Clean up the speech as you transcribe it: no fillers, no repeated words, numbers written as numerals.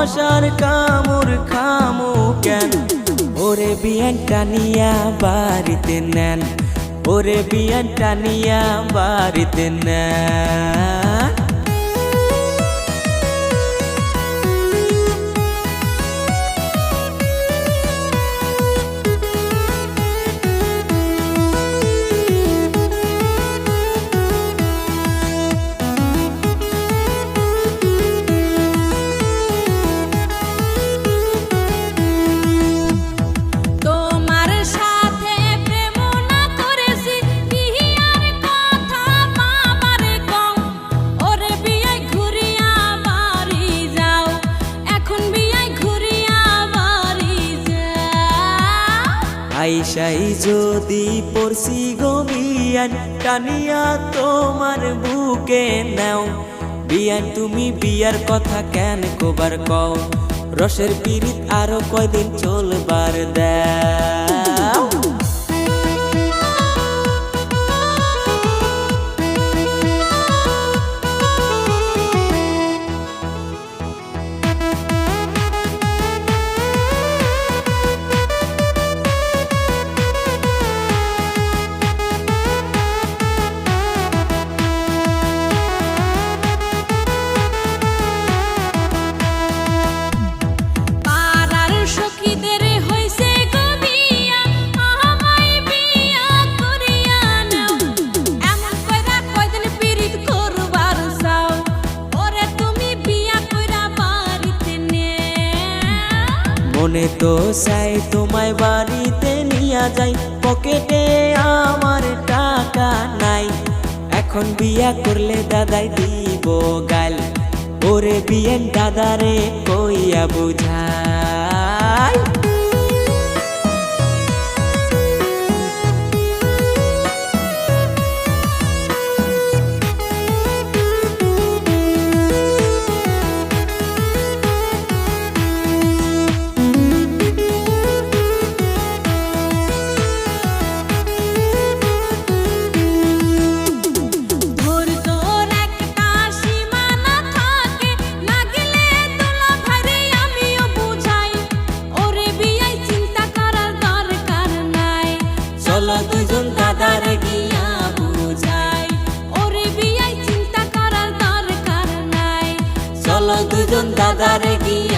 ভালোবাসার কামড় খামু কেন? ওরে বিয়ানটা নিয়া বাড়িতে নেন, ওরে বিয়ানটা নিয়া বাড়িতে নেন। আইসাই যদি পড়ছি গো বিয়ান টানিয়া তোমার বুকে নাও, বিয়ান তুমি বিয়ার কথা কেন কবার কও? রসের পিরিত আরো কয়দিন চলবার দাও। মনে তো চাই তোমায় বাড়িতে নিয়া যাই, পকেটে আমার টাকা নাই। এখন বিয়া করলে দাদাই দিব গাল, ওরে বিয়েন দাদারে কইয়া বুঝাই। চলো দুজন দাদারে গিয়া বুঝাই, ওরে বিয়াই চিন্তা করার দরকার নাই। চলো দুজন দাদারে গিয়া